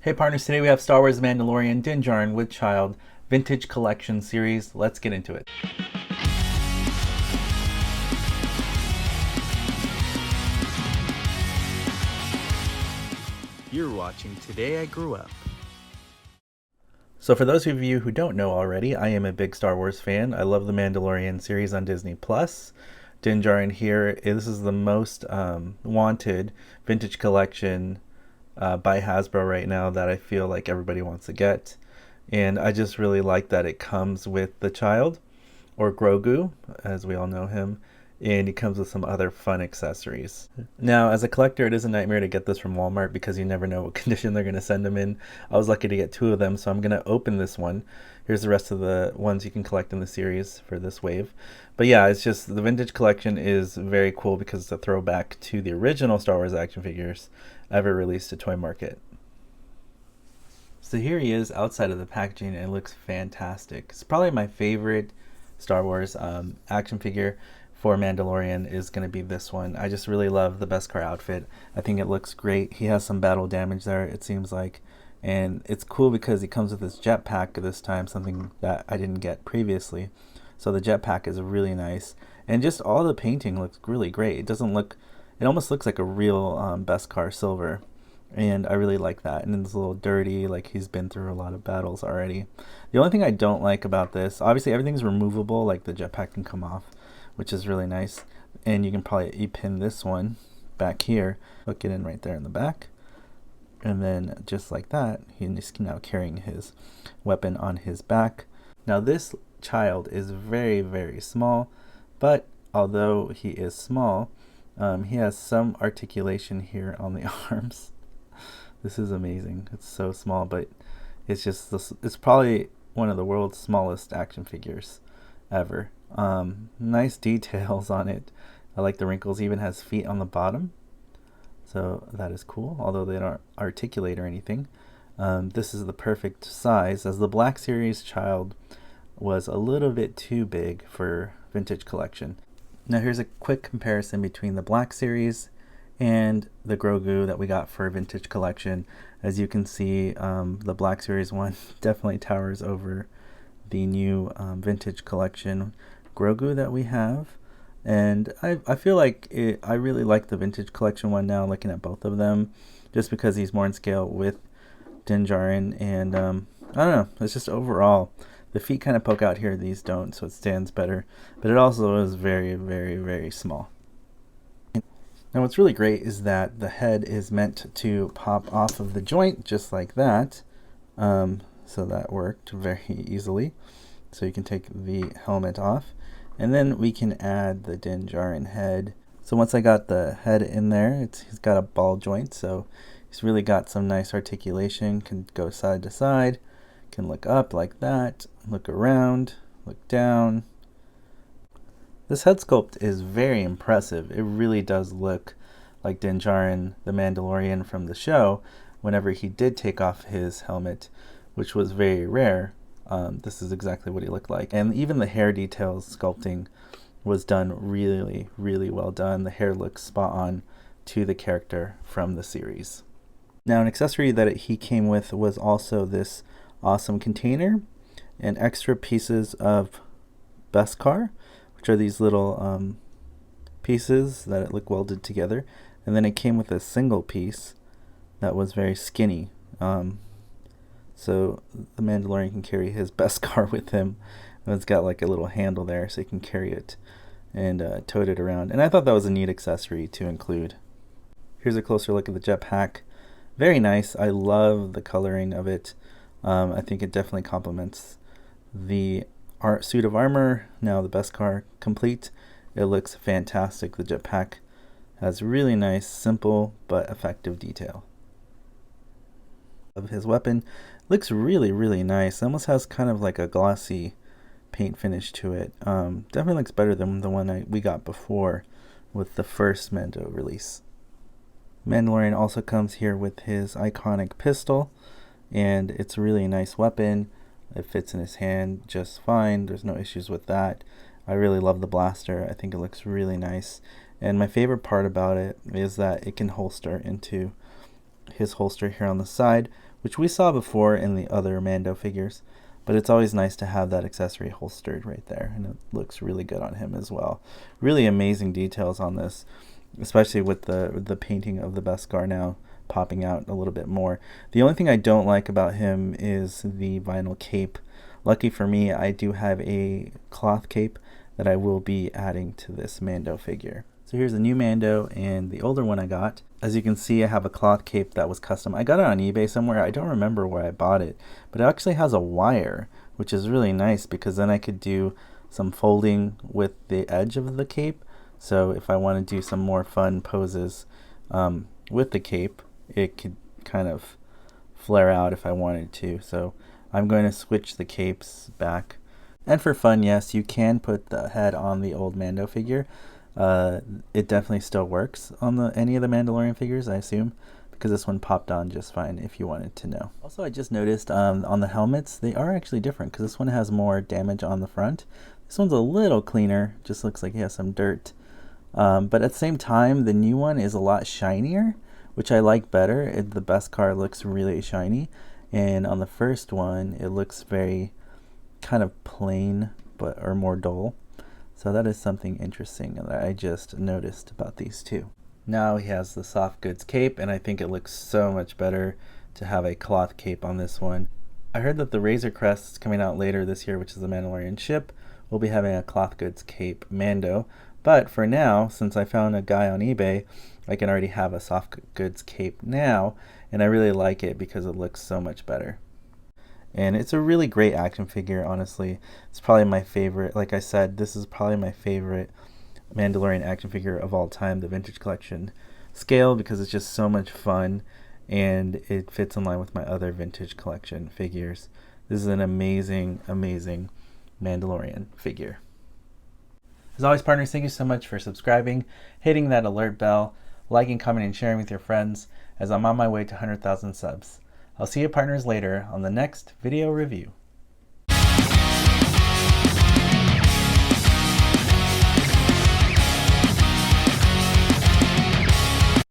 Hey partners, today we have Star Wars Mandalorian Din Djarin with Child Vintage Collection Series. Let's get into it. You're watching Today I Grew Up. So for those of you who don't know already, I am a big Star Wars fan. I love the Mandalorian series on Disney+. Din Djarin here, this is the most wanted vintage collection by Hasbro right now that I feel like everybody wants to get. And I just really like that it comes with the Child, or Grogu, as we all know him, and it comes with some other fun accessories. Now, as a collector, it is a nightmare to get this from Walmart because you never know what condition they're going to send them in. I was lucky to get 2 of them, so I'm going to open this one. Here's the rest of the ones you can collect in the series for this wave. But yeah, it's just the vintage collection is very cool because it's a throwback to the original Star Wars action figures ever released to Toy Market. So here he is outside of the packaging, and it looks fantastic. It's probably my favorite Star Wars action figure for Mandalorian is going to be this one. I just really love the Beskar outfit. I think it looks great. He has some battle damage there, it seems like. And it's cool because he comes with this jetpack this time, something that I didn't get previously. So the jetpack is really nice. And just all the painting looks really great. It almost looks like a real Beskar silver. And I really like that. And it's a little dirty, like he's been through a lot of battles already. The only thing I don't like about this, obviously everything's removable, like the jetpack can come off, which is really nice. And you can probably pin this one back here, hook it in right there in the back. And then just like that, he's now carrying his weapon on his back. Now this Child is very, very small, but although he is small, he has some articulation here on the arms. This is amazing. It's so small, but it's probably one of the world's smallest action figures ever. Nice details on it. I like the wrinkles. Even has feet on the bottom, so that is cool, although they don't articulate or anything. This is the perfect size, as the Black Series Child was a little bit too big for vintage collection. Now here's a quick comparison between the Black Series and the Grogu that we got for vintage collection. As you can see, the Black Series one definitely towers over the new vintage collection Grogu that we have. And I feel like I really like the vintage collection one now, looking at both of them, just because he's more in scale with Din Djarin. And I don't know, it's just overall, the feet kind of poke out here, these don't, so it stands better. But it also is very, very, very small. Now what's really great is that the head is meant to pop off of the joint just like that. So that worked very easily. So you can take the helmet off. And then we can add the Din Djarin head. So once I got the head in there, he's got a ball joint, so he's really got some nice articulation. Can go side to side, can look up like that, look around, look down. This head sculpt is very impressive. It really does look like Din Djarin, the Mandalorian from the show, whenever he did take off his helmet, which was very rare. This is exactly what he looked like. And even the hair details sculpting was done really, really well done. The hair looks spot on to the character from the series. Now an accessory that he came with was also this awesome container and extra pieces of Beskar, which are these little pieces that look welded together. And then it came with a single piece that was very skinny. So the Mandalorian can carry his Beskar with him. And it's got like a little handle there so he can carry it and tote it around. And I thought that was a neat accessory to include. Here's a closer look at the jetpack. Very nice. I love the coloring of it. I think it definitely complements the suit of armor. Now the Beskar complete. It looks fantastic. The jetpack has really nice, simple, but effective detail. Of his weapon looks really, really nice. It almost has kind of like a glossy paint finish to it. Definitely looks better than the one we got before with the first Mando release. Mandalorian also comes here with his iconic pistol, and it's a really nice weapon. It fits in his hand just fine. There's no issues with that. I really love the blaster. I think it looks really nice. And my favorite part about it is that it can holster into his holster here on the side, which we saw before in the other Mando figures. But it's always nice to have that accessory holstered right there, and it looks really good on him as well. Really amazing details on this, especially with the painting of the Beskar now popping out a little bit more. The only thing I don't like about him is the vinyl cape. Lucky for me, I do have a cloth cape that I will be adding to this Mando figure. So here's the new Mando and the older one I got. As you can see, I have a cloth cape that was custom. I got it on eBay somewhere. I don't remember where I bought it, but it actually has a wire, which is really nice because then I could do some folding with the edge of the cape. So if I want to do some more fun poses with the cape, it could kind of flare out if I wanted to. So I'm going to switch the capes back. And for fun, yes, you can put the head on the old Mando figure. It definitely still works on any of the Mandalorian figures, I assume, because this one popped on just fine if you wanted to know. Also, I just noticed on the helmets, they are actually different because this one has more damage on the front. This one's a little cleaner, just looks like it has some dirt. But at the same time, the new one is a lot shinier, which I like better. The Beskar looks really shiny, and on the first one, it looks very kind of plain, or more dull. So that is something interesting that I just noticed about these two. Now he has the soft goods cape, and I think it looks so much better to have a cloth cape on this one. I heard that the Razor Crest coming out later this year, which is the Mandalorian ship, will be having a cloth goods cape Mando. But for now, since I found a guy on eBay, I can already have a soft goods cape now, and I really like it because it looks so much better. And it's a really great action figure, honestly. It's probably my favorite. Like I said, this is probably my favorite Mandalorian action figure of all time, the Vintage Collection scale, because it's just so much fun, and it fits in line with my other Vintage Collection figures. This is an amazing, amazing Mandalorian figure. As always, partners, thank you so much for subscribing, hitting that alert bell, liking, commenting, and sharing with your friends as I'm on my way to 100,000 subs. I'll see you partners later on the next video review.